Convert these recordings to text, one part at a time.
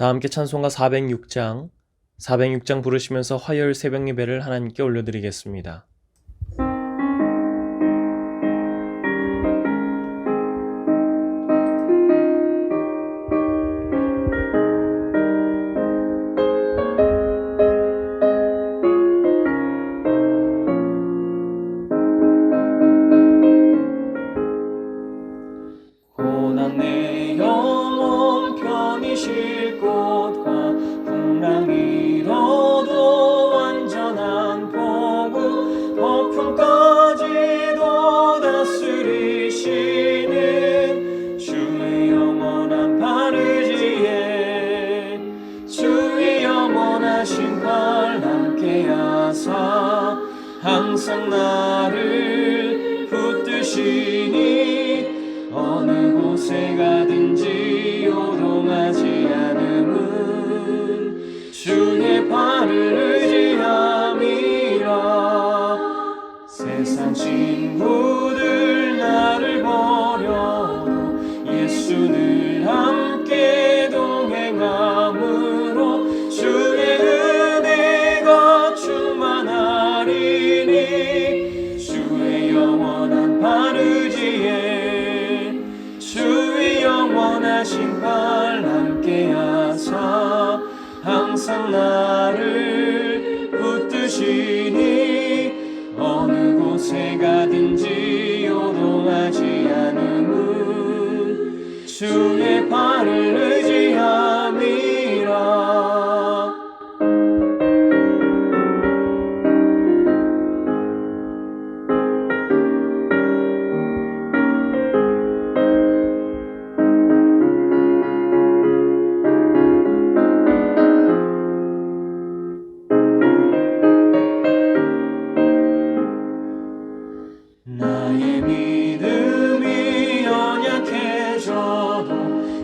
다 함께 찬송가 406장 부르시면서 화요일 새벽 예배를 하나님께 올려드리겠습니다. 고난 내 영혼 편히 쉴 곳과 풍랑 잃어도 완전한 보고 폭풍까지도 다스리시는 주의 영원한 바르지에 주의 영원하신 팔 함께 하사 항상 나를 붙드시니 어느 곳에 가든지 요동하지 않음은 주의 발을 의지함이라. 세상 친구들 나를 버려도 예수를 함께 동행함으로 주의 은혜가 충만하리니 주의 영원한 바르지에 주의 영원하신 팔 함께 하사 항상 나를 붙드시니 어느 곳에 가든지 요동하지 않음은 주의 팔을 의지함이라. 나의 믿음이 연약해져도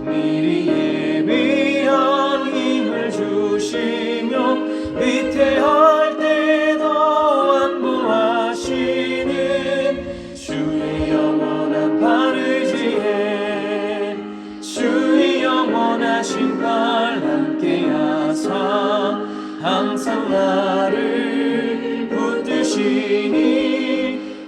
미리 예비한 힘을 주시며 위태할 때도 안보하시는 주의 영원한 바르지에 주의 영원하신 팔 함께 하사 항상 나를 붙드시니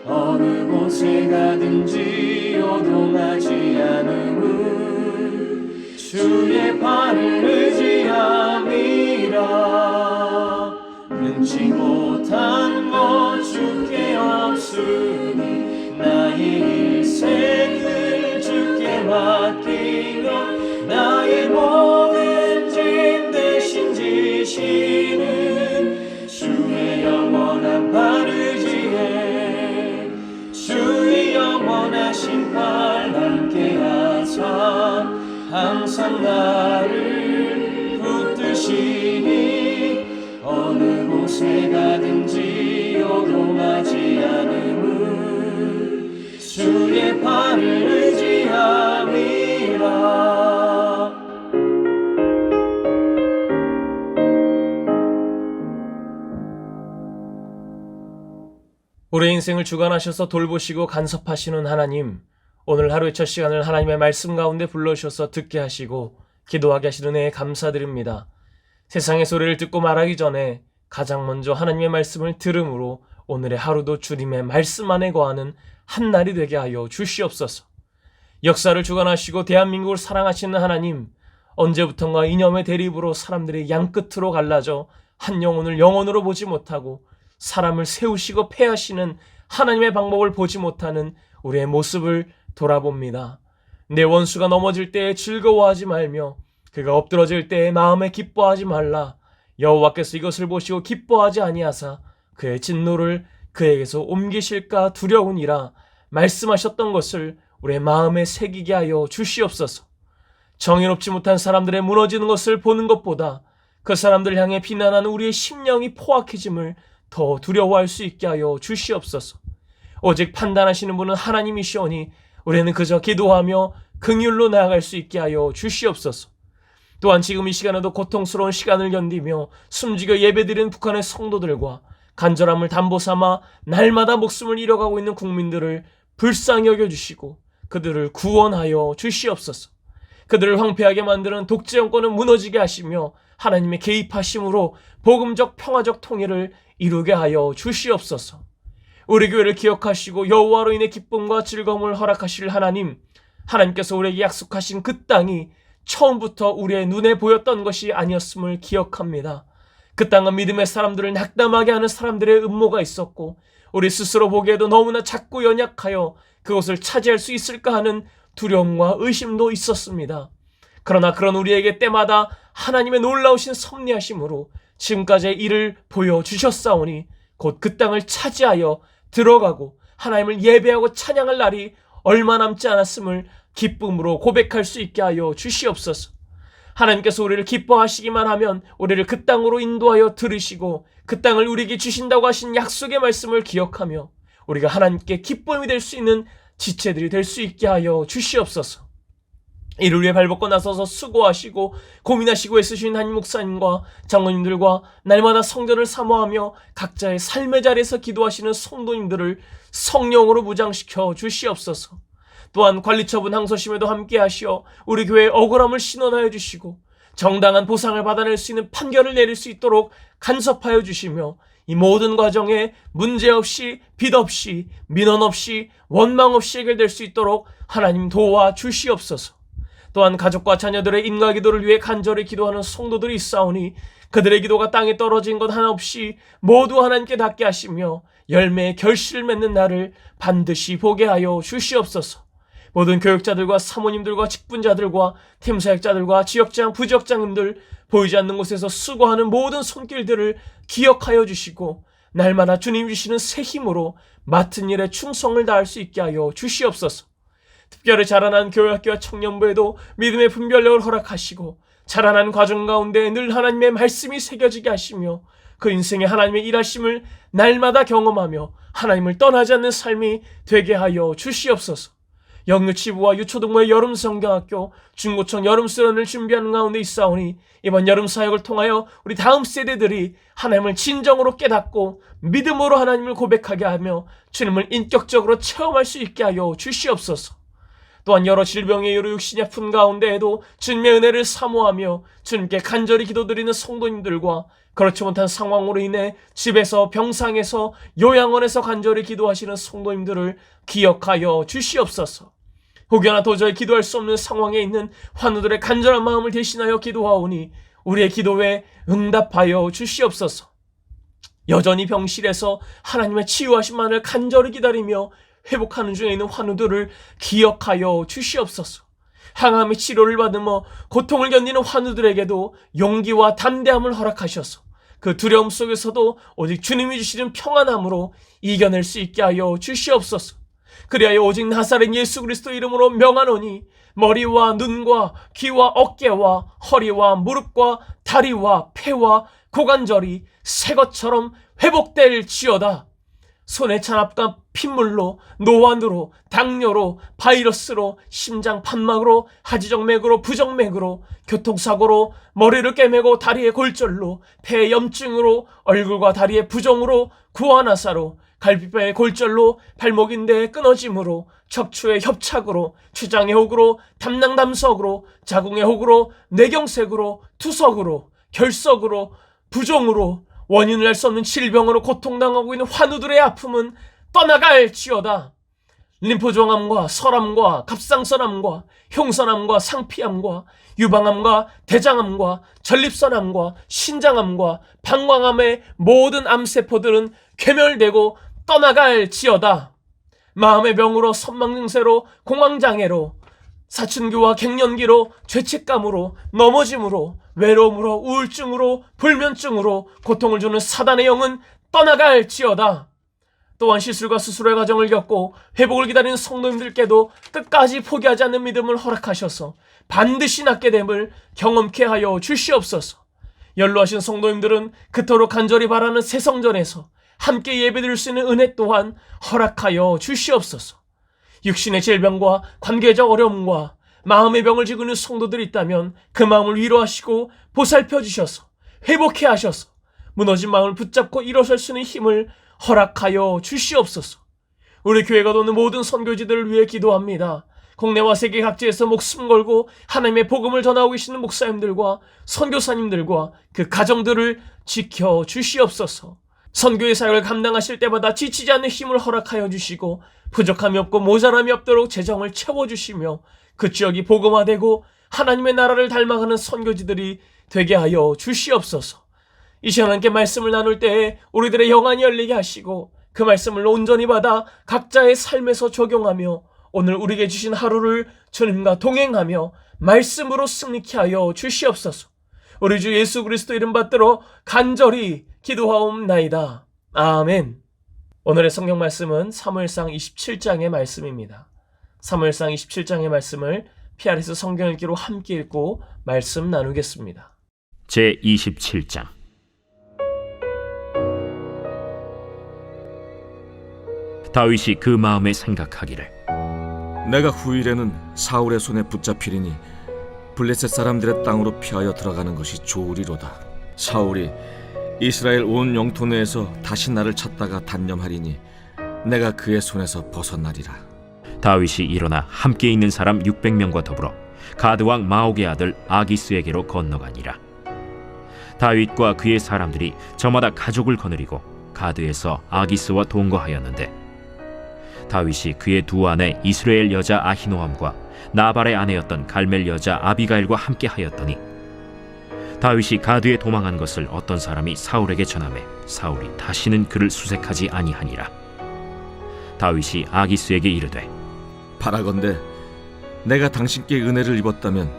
어느 곳에 가든지 요동하지 않음은 주의 팔을 의지함이라. 능치 못한 것 주께 없으니 나의 일생을 주께 맡기며 나의 모든 짐 대신 지시는 주의 영원한 바르지에 주의 영원하신 팔 함께 하사 항상 나를 붙드시니 어느 곳에 가든지 요동하지 않음은 주의 팔을 의지함이라. 우리 인생을 주관하셔서 돌보시고 간섭하시는 하나님, 오늘 하루의 첫 시간을 하나님의 말씀 가운데 불러주셔서 듣게 하시고 기도하게 하시는 은혜에 감사드립니다. 세상의 소리를 듣고 말하기 전에 가장 먼저 하나님의 말씀을 들음으로 오늘의 하루도 주님의 말씀 안에 거하는 한 날이 되게 하여 주시옵소서. 역사를 주관하시고 대한민국을 사랑하시는 하나님, 언제부턴가 이념의 대립으로 사람들이 양끝으로 갈라져 한 영혼을 영혼으로 보지 못하고 사람을 세우시고 패하시는 하나님의 방법을 보지 못하는 우리의 모습을 돌아봅니다. 내 원수가 넘어질 때에 즐거워하지 말며 그가 엎드러질 때에 마음에 기뻐하지 말라. 여호와께서 이것을 보시고 기뻐하지 아니하사 그의 진노를 그에게서 옮기실까 두려우니라 말씀하셨던 것을 우리의 마음에 새기게 하여 주시옵소서. 정의롭지 못한 사람들의 무너지는 것을 보는 것보다 그 사람들을 향해 비난하는 우리의 심령이 포악해짐을 더 두려워할 수 있게 하여 주시옵소서. 오직 판단하시는 분은 하나님이시오니 우리는 그저 기도하며 긍휼로 나아갈 수 있게 하여 주시옵소서. 또한 지금 이 시간에도 고통스러운 시간을 견디며 숨지겨 예배드리는 북한의 성도들과 간절함을 담보삼아 날마다 목숨을 잃어가고 있는 국민들을 불쌍히 여겨주시고 그들을 구원하여 주시옵소서. 그들을 황폐하게 만드는 독재 정권은 무너지게 하시며 하나님의 개입하심으로 복음적 평화적 통일을 이루게 하여 주시옵소서. 우리 교회를 기억하시고 여호와로 인해 기쁨과 즐거움을 허락하실 하나님, 하나님께서 우리에게 약속하신 그 땅이 처음부터 우리의 눈에 보였던 것이 아니었음을 기억합니다. 그 땅은 믿음의 사람들을 낙담하게 하는 사람들의 음모가 있었고 우리 스스로 보기에도 너무나 작고 연약하여 그것을 차지할 수 있을까 하는 두려움과 의심도 있었습니다. 그러나 그런 우리에게 때마다 하나님의 놀라우신 섭리하심으로 지금까지의 일을 보여주셨사오니 곧 그 땅을 차지하여 들어가고 하나님을 예배하고 찬양할 날이 얼마 남지 않았음을 기쁨으로 고백할 수 있게 하여 주시옵소서. 하나님께서 우리를 기뻐하시기만 하면 우리를 그 땅으로 인도하여 들으시고 그 땅을 우리에게 주신다고 하신 약속의 말씀을 기억하며 우리가 하나님께 기쁨이 될 수 있는 지체들이 될 수 있게 하여 주시옵소서. 이를 위해 발벗고 나서서 수고하시고 고민하시고 애쓰신 한임 목사님과 장로님들과 날마다 성전을 사모하며 각자의 삶의 자리에서 기도하시는 성도님들을 성령으로 무장시켜 주시옵소서. 또한 관리처분 항소심에도 함께 하시어 우리 교회의 억울함을 신원하여 주시고 정당한 보상을 받아낼 수 있는 판결을 내릴 수 있도록 간섭하여 주시며 이 모든 과정에 문제없이 빚 없이 민원 없이 원망 없이 해결될 수 있도록 하나님 도와 주시옵소서. 또한 가족과 자녀들의 인과 기도를 위해 간절히 기도하는 성도들이 있사오니 그들의 기도가 땅에 떨어진 것 하나 없이 모두 하나님께 닿게 하시며 열매의 결실을 맺는 날을 반드시 보게 하여 주시옵소서. 모든 교육자들과 사모님들과 직분자들과 팀사역자들과 지역장, 부지역장님들 보이지 않는 곳에서 수고하는 모든 손길들을 기억하여 주시고 날마다 주님 주시는 새 힘으로 맡은 일에 충성을 다할 수 있게 하여 주시옵소서. 특별히 자라난 교회학교와 청년부에도 믿음의 분별력을 허락하시고 자라난 과정 가운데 늘 하나님의 말씀이 새겨지게 하시며 그 인생에 하나님의 일하심을 날마다 경험하며 하나님을 떠나지 않는 삶이 되게 하여 주시옵소서. 영유치부와 유초등부의 여름성경학교, 중고청 여름수련을 준비하는 가운데 있사오니 이번 여름 사역을 통하여 우리 다음 세대들이 하나님을 진정으로 깨닫고 믿음으로 하나님을 고백하게 하며 주님을 인격적으로 체험할 수 있게 하여 주시옵소서. 또한 여러 질병의 이유로 육신이 아픈 가운데에도 주님의 은혜를 사모하며 주님께 간절히 기도드리는 성도님들과 그렇지 못한 상황으로 인해 집에서 병상에서 요양원에서 간절히 기도하시는 성도님들을 기억하여 주시옵소서. 혹여나 도저히 기도할 수 없는 상황에 있는 환우들의 간절한 마음을 대신하여 기도하오니 우리의 기도에 응답하여 주시옵소서. 여전히 병실에서 하나님의 치유하심만을 간절히 기다리며 회복하는 중에 있는 환우들을 기억하여 주시옵소서. 항암의 치료를 받으며 고통을 견디는 환우들에게도 용기와 담대함을 허락하셔서 그 두려움 속에서도 오직 주님이 주시는 평안함으로 이겨낼 수 있게 하여 주시옵소서. 그리하여 오직 나사렛 예수 그리스도 이름으로 명하노니 머리와 눈과 귀와 어깨와 허리와 무릎과 다리와 폐와 고관절이 새 것처럼 회복될지어다. 손의 찬압과 핏물로, 노환으로, 당뇨로, 바이러스로, 심장 판막으로, 하지정맥으로, 부정맥으로, 교통사고로, 머리를 깨매고 다리의 골절로, 폐의 염증으로, 얼굴과 다리의 부종으로, 구안화사로, 갈비뼈의 골절로, 발목인대의 끊어짐으로, 척추의 협착으로, 췌장의 혹으로, 담낭담석으로, 자궁의 혹으로, 뇌경색으로, 투석으로, 결석으로, 부종으로, 원인을 알 수 없는 질병으로 고통당하고 있는 환우들의 아픔은 떠나갈지어다. 림프종암과 설암과 갑상선암과 흉선암과 상피암과 유방암과 대장암과 전립선암과 신장암과 방광암의 모든 암세포들은 괴멸되고 떠나갈지어다. 마음의 병으로 선망증세로 공황장애로 사춘기와 갱년기로 죄책감으로 넘어짐으로 외로움으로 우울증으로 불면증으로 고통을 주는 사단의 영은 떠나갈지어다. 또한 시술과 수술의 과정을 겪고 회복을 기다리는 성도님들께도 끝까지 포기하지 않는 믿음을 허락하셔서 반드시 낫게 됨을 경험케 하여 주시옵소서. 연로하신 성도님들은 그토록 간절히 바라는 새 성전에서 함께 예배드릴 수 있는 은혜 또한 허락하여 주시옵소서. 육신의 질병과 관계적 어려움과 마음의 병을 지고 있는 성도들이 있다면 그 마음을 위로하시고 보살펴 주셔서 회복해 하셔서 무너진 마음을 붙잡고 일어설 수 있는 힘을 허락하여 주시옵소서. 우리 교회가 도는 모든 선교지들을 위해 기도합니다. 국내와 세계 각지에서 목숨 걸고 하나님의 복음을 전하고 계시는 목사님들과 선교사님들과 그 가정들을 지켜 주시옵소서. 선교의 사역을 감당하실 때마다 지치지 않는 힘을 허락하여 주시고 부족함이 없고 모자람이 없도록 재정을 채워주시며 그 지역이 복음화되고 하나님의 나라를 닮아가는 선교지들이 되게 하여 주시옵소서. 이 시간 함께 말씀을 나눌 때에 우리들의 영안이 열리게 하시고 그 말씀을 온전히 받아 각자의 삶에서 적용하며 오늘 우리에게 주신 하루를 주님과 동행하며 말씀으로 승리케 하여 주시옵소서. 우리 주 예수 그리스도 이름 받들어 간절히 기도하옵나이다. 아멘. 오늘의 성경 말씀은 사무엘상 27장의 말씀입니다. 사무엘상 27장의 말씀을 PRS 성경 읽기로 함께 읽고 말씀 나누겠습니다. 제27장. 다윗이 그 마음에 생각하기를 내가 후일에는 사울의 손에 붙잡히리니 블레셋 사람들의 땅으로 피하여 들어가는 것이 좋으리로다. 사울이 이스라엘 온 영토 내에서 다시 나를 찾다가 단념하리니 내가 그의 손에서 벗어나리라. 다윗이 일어나 함께 있는 사람 600명과 더불어 가드왕 마옥의 아들 아기스에게로 건너가니라. 다윗과 그의 사람들이 저마다 가족을 거느리고 가드에서 아기스와 동거하였는데 다윗이 그의 두 아내 이스라엘 여자 아히노함과 나발의 아내였던 갈멜 여자 아비가일과 함께 하였더니 다윗이 가드에 도망한 것을 어떤 사람이 사울에게 전하매 사울이 다시는 그를 수색하지 아니하니라. 다윗이 아기스에게 이르되 바라건대 내가 당신께 은혜를 입었다면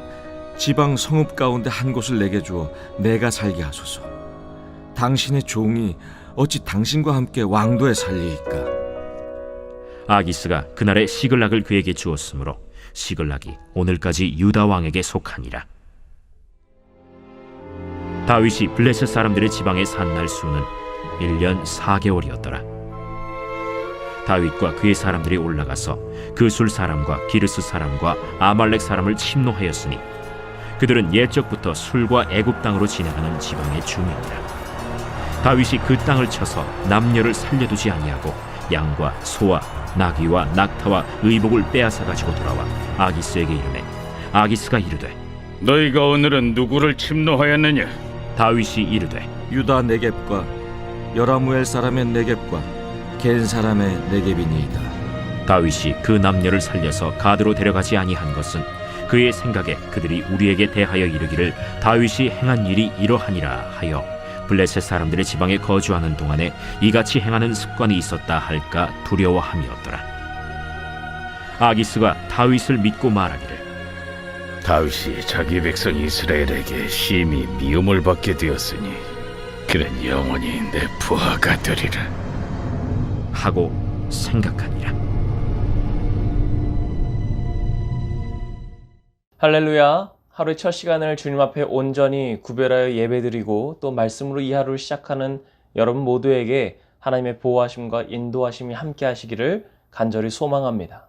지방 성읍 가운데 한 곳을 내게 주어 내가 살게 하소서. 당신의 종이 어찌 당신과 함께 왕도에 살리이까. 아기스가 그날에 시글락을 그에게 주었으므로 시글락이 오늘까지 유다 왕에게 속하니라. 다윗이 블레셋 사람들의 지방에 산 날 수는 1년 4개월이었더라. 다윗과 그의 사람들이 올라가서 그술 사람과 기르스 사람과 아말렉 사람을 침노하였으니 그들은 옛적부터 술과 애굽 땅으로 진행하는 지방의 주민이라. 다윗이 그 땅을 쳐서 남녀를 살려두지 아니하고 양과 소와 나귀와 낙타와 의복을 빼앗아 가지고 돌아와 아기스에게 이르매 아기스가 이르되 너희가 오늘은 누구를 침노하였느냐? 다윗이 이르되 유다 네겝과 여라무엘 사람의 네겝과 겐 사람의 네겝이니이다. 다윗이 그 남녀를 살려서 가드로 데려가지 아니한 것은 그의 생각에 그들이 우리에게 대하여 이르기를 다윗이 행한 일이 이러하니라 하여 블레셋 사람들의 지방에 거주하는 동안에 이같이 행하는 습관이 있었다 할까 두려워함이었더라. 아기스가 다윗을 믿고 말하기를 다윗이 자기 백성 이스라엘에게 심히 미움을 받게 되었으니 그는 영원히 내 부하가 되리라 하고 생각하니라. 할렐루야. 하루의 첫 시간을 주님 앞에 온전히 구별하여 예배드리고 또 말씀으로 이 하루를 시작하는 여러분 모두에게 하나님의 보호하심과 인도하심이 함께 하시기를 간절히 소망합니다.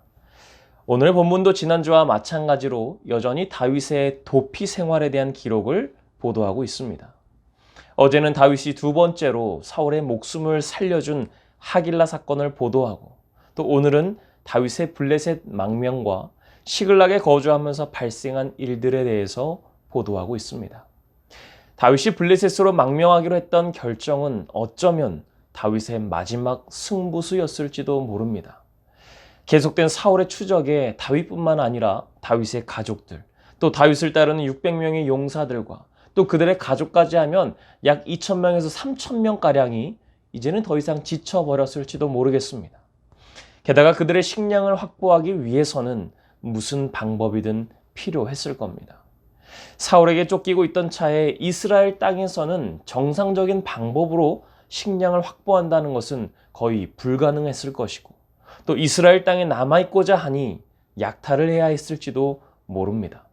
오늘 본문도 지난주와 마찬가지로 여전히 다윗의 도피 생활에 대한 기록을 보도하고 있습니다. 어제는 다윗이 두 번째로 사울의 목숨을 살려준 하길라 사건을 보도하고 또 오늘은 다윗의 블레셋 망명과 시글락에 거주하면서 발생한 일들에 대해서 보도하고 있습니다. 다윗이 블레셋으로 망명하기로 했던 결정은 어쩌면 다윗의 마지막 승부수였을지도 모릅니다. 계속된 사울의 추적에 다윗뿐만 아니라 다윗의 가족들, 또 다윗을 따르는 600명의 용사들과 또 그들의 가족까지 하면 약 2,000명에서 3,000명가량이 이제는 더 이상 지쳐버렸을지도 모르겠습니다. 게다가 그들의 식량을 확보하기 위해서는 무슨 방법이든 필요했을 겁니다. 사울에게 쫓기고 있던 차에 이스라엘 땅에서는 정상적인 방법으로 식량을 확보한다는 것은 거의 불가능했을 것이고 또 이스라엘 땅에 남아있고자 하니 약탈을 해야 했을지도 모릅니다.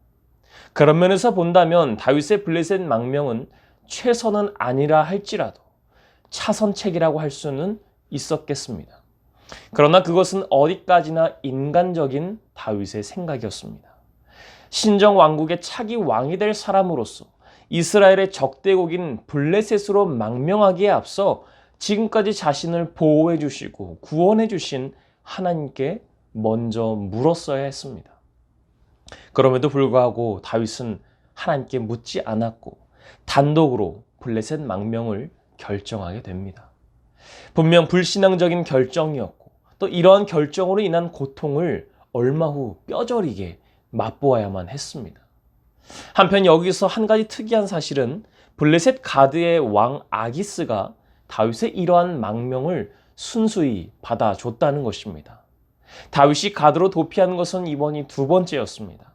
그런 면에서 본다면 다윗의 블레셋 망명은 최선은 아니라 할지라도 차선책이라고 할 수는 있었겠습니다. 그러나 그것은 어디까지나 인간적인 다윗의 생각이었습니다. 신정 왕국의 차기 왕이 될 사람으로서 이스라엘의 적대국인 블레셋으로 망명하기에 앞서 지금까지 자신을 보호해 주시고 구원해 주신 하나님께 먼저 물었어야 했습니다. 그럼에도 불구하고 다윗은 하나님께 묻지 않았고 단독으로 블레셋 망명을 결정하게 됩니다. 분명 불신앙적인 결정이었고 또 이러한 결정으로 인한 고통을 얼마 후 뼈저리게 맛보아야만 했습니다. 한편 여기서 한 가지 특이한 사실은 블레셋 가드의 왕 아기스가 다윗의 이러한 망명을 순수히 받아줬다는 것입니다. 다윗이 가드로 도피한 것은 이번이 두 번째였습니다.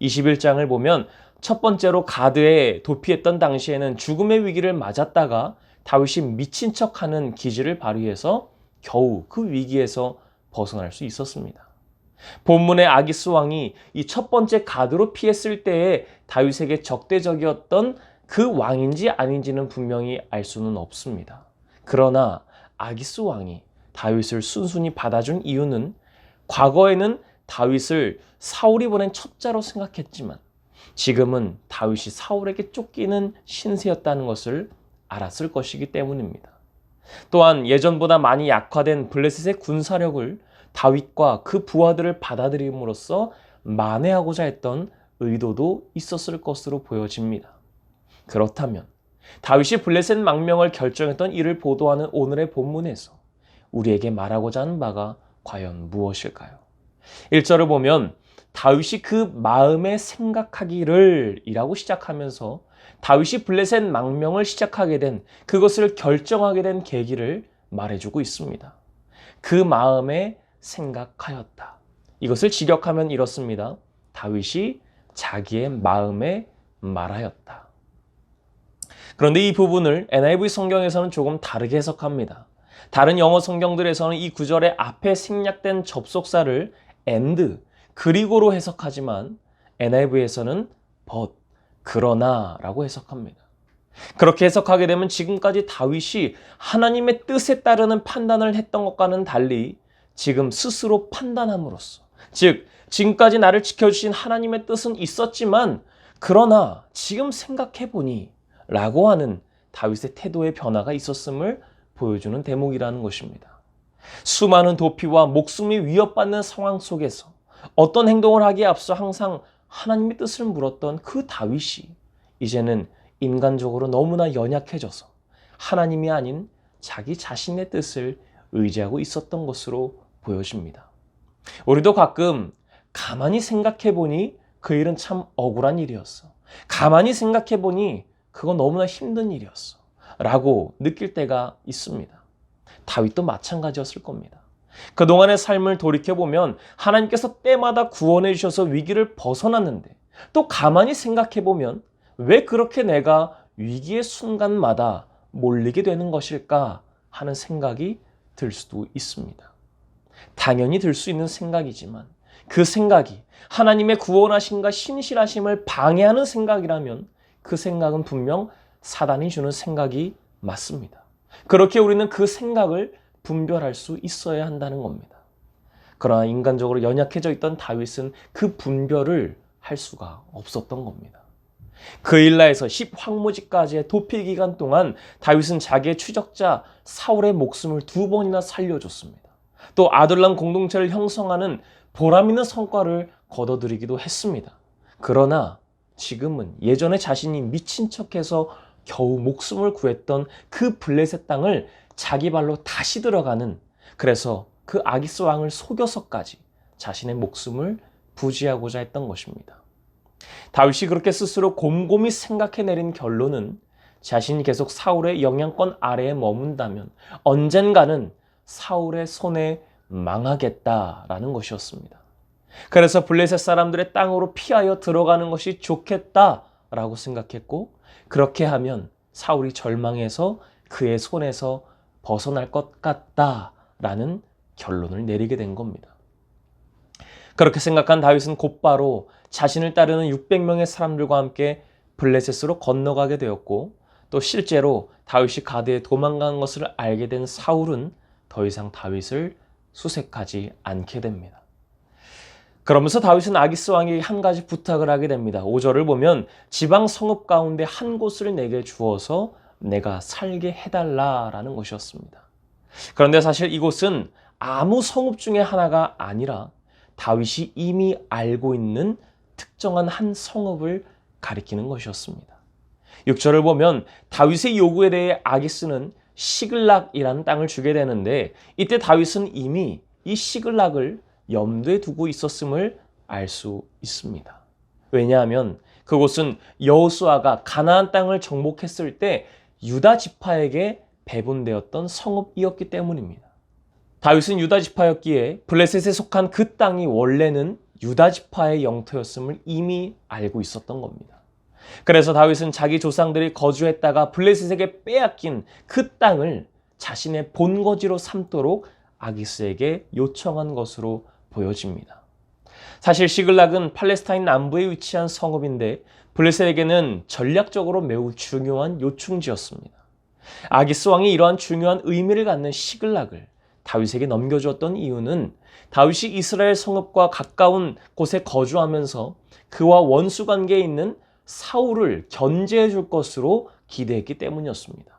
21장을 보면 첫 번째로 가드에 도피했던 당시에는 죽음의 위기를 맞았다가 다윗이 미친 척하는 기질을 발휘해서 겨우 그 위기에서 벗어날 수 있었습니다. 본문의 아기스 왕이 이 첫 번째 가드로 피했을 때에 다윗에게 적대적이었던 그 왕인지 아닌지는 분명히 알 수는 없습니다. 그러나 아기스 왕이 다윗을 순순히 받아준 이유는 과거에는 다윗을 사울이 보낸 첩자로 생각했지만 지금은 다윗이 사울에게 쫓기는 신세였다는 것을 알았을 것이기 때문입니다. 또한 예전보다 많이 약화된 블레셋의 군사력을 다윗과 그 부하들을 받아들임으로써 만회하고자 했던 의도도 있었을 것으로 보여집니다. 그렇다면 다윗이 블레셋 망명을 결정했던 이를 보도하는 오늘의 본문에서 우리에게 말하고자 하는 바가 과연 무엇일까요? 1절을 보면 다윗이 그 마음에 생각하기를 이라고 시작하면서 다윗이 블레셋 망명을 시작하게 된 그것을 결정하게 된 계기를 말해주고 있습니다. 그 마음에 생각하였다. 이것을 직역하면 이렇습니다. 다윗이 자기의 마음에 말하였다. 그런데 이 부분을 NIV 성경에서는 조금 다르게 해석합니다. 다른 영어 성경들에서는 이 구절의 앞에 생략된 접속사를 and, 그리고로 해석하지만 NIV에서는 but, 그러나 라고 해석합니다. 그렇게 해석하게 되면 지금까지 다윗이 하나님의 뜻에 따르는 판단을 했던 것과는 달리 지금 스스로 판단함으로써, 즉 지금까지 나를 지켜주신 하나님의 뜻은 있었지만 그러나 지금 생각해보니 라고 하는 다윗의 태도의 변화가 있었음을 보여주는 대목이라는 것입니다. 수많은 도피와 목숨이 위협받는 상황 속에서 어떤 행동을 하기에 앞서 항상 하나님의 뜻을 물었던 그 다윗이 이제는 인간적으로 너무나 연약해져서 하나님이 아닌 자기 자신의 뜻을 의지하고 있었던 것으로 보여집니다. 우리도 가끔 가만히 생각해보니 그 일은 참 억울한 일이었어. 가만히 생각해보니 그건 너무나 힘든 일이었어. 라고 느낄 때가 있습니다. 다윗도 마찬가지였을 겁니다. 그동안의 삶을 돌이켜보면 하나님께서 때마다 구원해 주셔서 위기를 벗어났는데 또 가만히 생각해보면 왜 그렇게 내가 위기의 순간마다 몰리게 되는 것일까 하는 생각이 들 수도 있습니다. 당연히 들 수 있는 생각이지만 그 생각이 하나님의 구원하심과 신실하심을 방해하는 생각이라면 그 생각은 분명 사단이 주는 생각이 맞습니다. 그렇게 우리는 그 생각을 분별할 수 있어야 한다는 겁니다. 그러나 인간적으로 연약해져 있던 다윗은 그 분별을 할 수가 없었던 겁니다. 그 일라에서 10황무지까지의 도피 기간 동안 다윗은 자기의 추적자 사울의 목숨을 2번이나 살려줬습니다. 또 아둘람 공동체를 형성하는 보람 있는 성과를 거둬들이기도 했습니다. 그러나 지금은 예전에 자신이 미친 척해서 겨우 목숨을 구했던 그 블레셋 땅을 자기 발로 다시 들어가는, 그래서 그 아기스 왕을 속여서까지 자신의 목숨을 부지하고자 했던 것입니다. 다윗이 그렇게 스스로 곰곰이 생각해 내린 결론은 자신이 계속 사울의 영향권 아래에 머문다면 언젠가는 사울의 손에 망하겠다라는 것이었습니다. 그래서 블레셋 사람들의 땅으로 피하여 들어가는 것이 좋겠다라고 생각했고, 그렇게 하면 사울이 절망해서 그의 손에서 벗어날 것 같다라는 결론을 내리게 된 겁니다. 그렇게 생각한 다윗은 곧바로 자신을 따르는 600명의 사람들과 함께 블레셋으로 건너가게 되었고, 또 실제로 다윗이 가드에 도망간 것을 알게 된 사울은 더 이상 다윗을 수색하지 않게 됩니다. 그러면서 다윗은 아기스 왕에게 한 가지 부탁을 하게 됩니다. 5절을 보면 지방 성읍 가운데 한 곳을 내게 주어서 내가 살게 해달라라는 것이었습니다. 그런데 사실 이곳은 아무 성읍 중에 하나가 아니라 다윗이 이미 알고 있는 특정한 한 성읍을 가리키는 것이었습니다. 6절을 보면 다윗의 요구에 대해 아기스는 시글락이라는 땅을 주게 되는데, 이때 다윗은 이미 이 시글락을 염두에 두고 있었음을 알 수 있습니다. 왜냐하면 그곳은 여호수아가 가나안 땅을 정복했을 때 유다 지파에게 배분되었던 성읍이었기 때문입니다. 다윗은 유다 지파였기에 블레셋에 속한 그 땅이 원래는 유다 지파의 영토였음을 이미 알고 있었던 겁니다. 그래서 다윗은 자기 조상들이 거주했다가 블레셋에게 빼앗긴 그 땅을 자신의 본거지로 삼도록 아기스에게 요청한 것으로 보여집니다. 사실 시글락은 팔레스타인 남부에 위치한 성읍인데 블레셋에게는 전략적으로 매우 중요한 요충지였습니다. 아기스 왕이 이러한 중요한 의미를 갖는 시글락을 다윗에게 넘겨주었던 이유는 다윗이 이스라엘 성읍과 가까운 곳에 거주하면서 그와 원수 관계에 있는 사울을 견제해 줄 것으로 기대했기 때문이었습니다.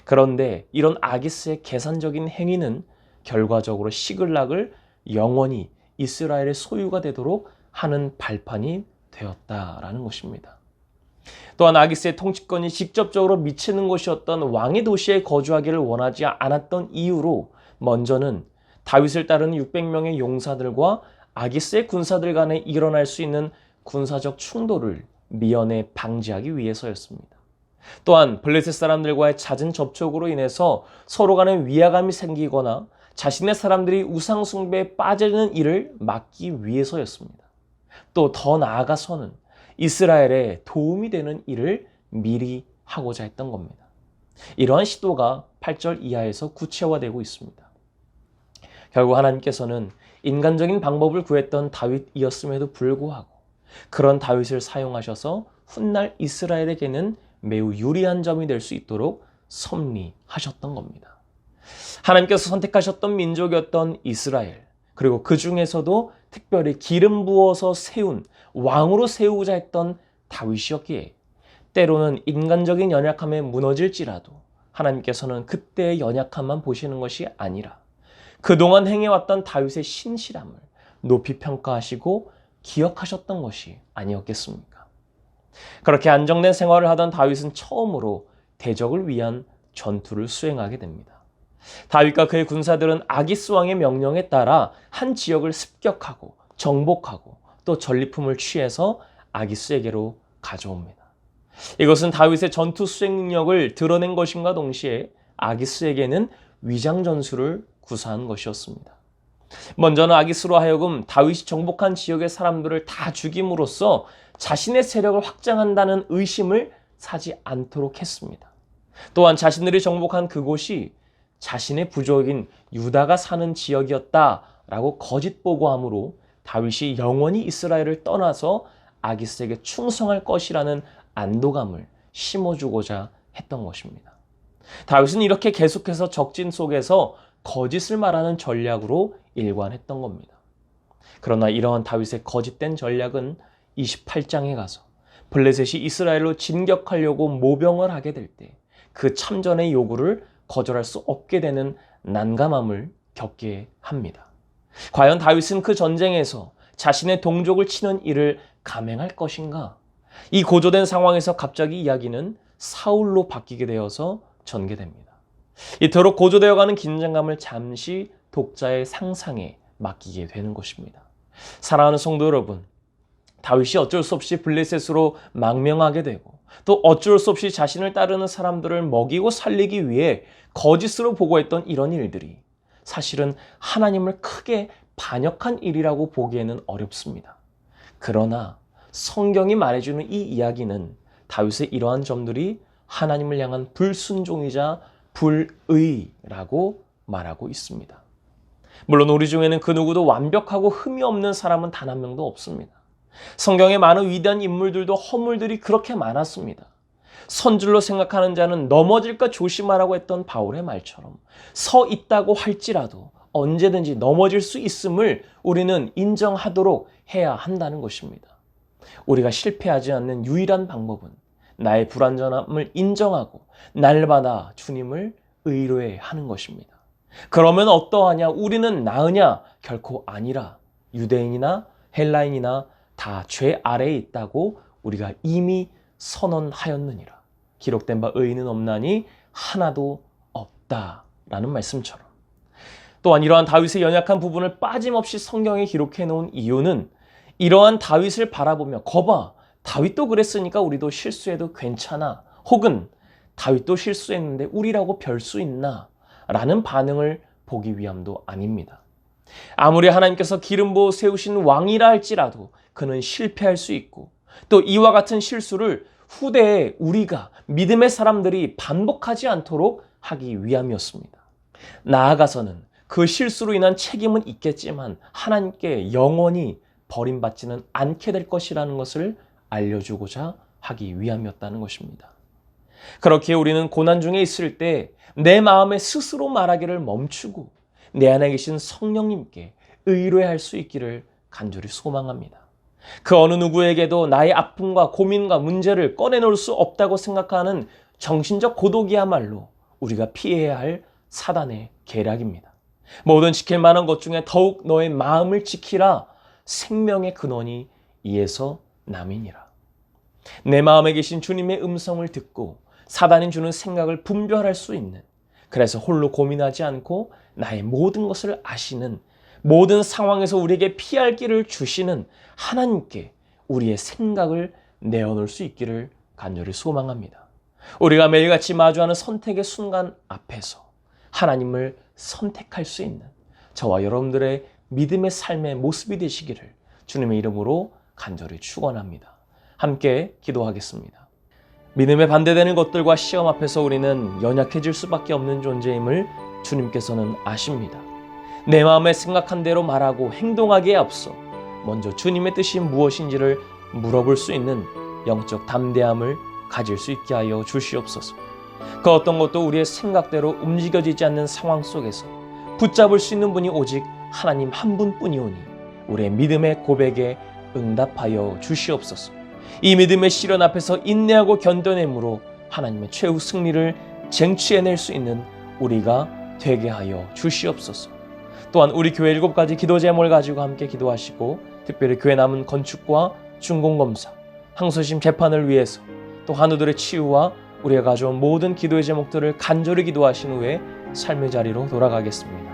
그런데 이런 아기스의 계산적인 행위는 결과적으로 시글락을 영원히 이스라엘의 소유가 되도록 하는 발판이 되었다라는 것입니다. 또한 아기스의 통치권이 직접적으로 미치는 곳이었던 왕의 도시에 거주하기를 원하지 않았던 이유로 먼저는 다윗을 따르는 600명의 용사들과 아기스의 군사들 간에 일어날 수 있는 군사적 충돌을 미연에 방지하기 위해서였습니다. 또한 블레셋 사람들과의 잦은 접촉으로 인해서 서로 간에 위화감이 생기거나 자신의 사람들이 우상 숭배에 빠지는 일을 막기 위해서였습니다. 또 더 나아가서는 이스라엘에 도움이 되는 일을 미리 하고자 했던 겁니다. 이러한 시도가 8절 이하에서 구체화되고 있습니다. 결국 하나님께서는 인간적인 방법을 구했던 다윗이었음에도 불구하고 그런 다윗을 사용하셔서 훗날 이스라엘에게는 매우 유리한 점이 될 수 있도록 섭리하셨던 겁니다. 하나님께서 선택하셨던 민족이었던 이스라엘, 그리고 그 중에서도 특별히 기름 부어서 세운 왕으로 세우고자 했던 다윗이었기에 때로는 인간적인 연약함에 무너질지라도 하나님께서는 그때의 연약함만 보시는 것이 아니라 그동안 행해왔던 다윗의 신실함을 높이 평가하시고 기억하셨던 것이 아니었겠습니까? 그렇게 안정된 생활을 하던 다윗은 처음으로 대적을 위한 전투를 수행하게 됩니다. 다윗과 그의 군사들은 아기스 왕의 명령에 따라 한 지역을 습격하고 정복하고 또 전리품을 취해서 아기스에게로 가져옵니다. 이것은 다윗의 전투 수행 능력을 드러낸 것임과 동시에 아기스에게는 위장 전술을 구사한 것이었습니다. 먼저는 아기스로 하여금 다윗이 정복한 지역의 사람들을 다 죽임으로써 자신의 세력을 확장한다는 의심을 사지 않도록 했습니다. 또한 자신들이 정복한 그곳이 자신의 부족인 유다가 사는 지역이었다라고 거짓 보고함으로 다윗이 영원히 이스라엘을 떠나서 아기스에게 충성할 것이라는 안도감을 심어주고자 했던 것입니다. 다윗은 이렇게 계속해서 적진 속에서 거짓을 말하는 전략으로 일관했던 겁니다. 그러나 이러한 다윗의 거짓된 전략은 28장에 가서 블레셋이 이스라엘로 진격하려고 모병을 하게 될 때 그 참전의 요구를 거절할 수 없게 되는 난감함을 겪게 합니다. 과연 다윗은 그 전쟁에서 자신의 동족을 치는 일을 감행할 것인가? 이 고조된 상황에서 갑자기 이야기는 사울로 바뀌게 되어서 전개됩니다. 이토록 고조되어가는 긴장감을 잠시 독자의 상상에 맡기게 되는 것입니다. 사랑하는 성도 여러분, 다윗이 어쩔 수 없이 블레셋으로 망명하게 되고 또 어쩔 수 없이 자신을 따르는 사람들을 먹이고 살리기 위해 거짓으로 보고했던 이런 일들이 사실은 하나님을 크게 반역한 일이라고 보기에는 어렵습니다. 그러나 성경이 말해주는 이 이야기는 다윗의 이러한 점들이 하나님을 향한 불순종이자 불의라고 말하고 있습니다. 물론 우리 중에는 그 누구도 완벽하고 흠이 없는 사람은 단 한 명도 없습니다. 성경의 많은 위대한 인물들도 허물들이 그렇게 많았습니다. 선줄로 생각하는 자는 넘어질까 조심하라고 했던 바울의 말처럼 서 있다고 할지라도 언제든지 넘어질 수 있음을 우리는 인정하도록 해야 한다는 것입니다. 우리가 실패하지 않는 유일한 방법은 나의 불완전함을 인정하고 날마다 주님을 의뢰하는 것입니다. 그러면 어떠하냐? 우리는 나으냐? 결코 아니라 유대인이나 헬라인이나 다 죄 아래에 있다고 우리가 이미 선언하였느니라. 기록된 바 의인은 없나니 하나도 없다라는 말씀처럼, 또한 이러한 다윗의 연약한 부분을 빠짐없이 성경에 기록해 놓은 이유는 이러한 다윗을 바라보며 거봐, 다윗도 그랬으니까 우리도 실수해도 괜찮아, 혹은 다윗도 실수했는데 우리라고 별 수 있나 라는 반응을 보기 위함도 아닙니다. 아무리 하나님께서 기름 부어 세우신 왕이라 할지라도 그는 실패할 수 있고, 또 이와 같은 실수를 후대에 우리가 믿음의 사람들이 반복하지 않도록 하기 위함이었습니다. 나아가서는 그 실수로 인한 책임은 있겠지만 하나님께 영원히 버림받지는 않게 될 것이라는 것을 알려주고자 하기 위함이었다는 것입니다. 그렇게 우리는 고난 중에 있을 때 내 마음에 스스로 말하기를 멈추고 내 안에 계신 성령님께 의뢰할 수 있기를 간절히 소망합니다. 그 어느 누구에게도 나의 아픔과 고민과 문제를 꺼내놓을 수 없다고 생각하는 정신적 고독이야말로 우리가 피해야 할 사단의 계략입니다. 모든 지킬 만한 것 중에 더욱 너의 마음을 지키라. 생명의 근원이 이에서 남이니라. 내 마음에 계신 주님의 음성을 듣고 사단이 주는 생각을 분별할 수 있는, 그래서 홀로 고민하지 않고 나의 모든 것을 아시는, 모든 상황에서 우리에게 피할 길을 주시는 하나님께 우리의 생각을 내어놓을 수 있기를 간절히 소망합니다. 우리가 매일같이 마주하는 선택의 순간 앞에서 하나님을 선택할 수 있는 저와 여러분들의 믿음의 삶의 모습이 되시기를 주님의 이름으로 간절히 축원합니다. 함께 기도하겠습니다. 믿음에 반대되는 것들과 시험 앞에서 우리는 연약해질 수밖에 없는 존재임을 주님께서는 아십니다. 내 마음에 생각한 대로 말하고 행동하기에 앞서 먼저 주님의 뜻이 무엇인지를 물어볼 수 있는 영적 담대함을 가질 수 있게 하여 주시옵소서. 그 어떤 것도 우리의 생각대로 움직여지지 않는 상황 속에서 붙잡을 수 있는 분이 오직 하나님 한 분뿐이오니 우리의 믿음의 고백에 응답하여 주시옵소서. 이 믿음의 시련 앞에서 인내하고 견뎌내므로 하나님의 최후 승리를 쟁취해낼 수 있는 우리가 되게 하여 주시옵소서. 또한 우리 교회 7가지 기도 제목을 가지고 함께 기도하시고, 특별히 교회 남은 건축과 준공검사, 항소심 재판을 위해서, 또 한우들의 치유와 우리가 가져온 모든 기도의 제목들을 간절히 기도하신 후에 삶의 자리로 돌아가겠습니다.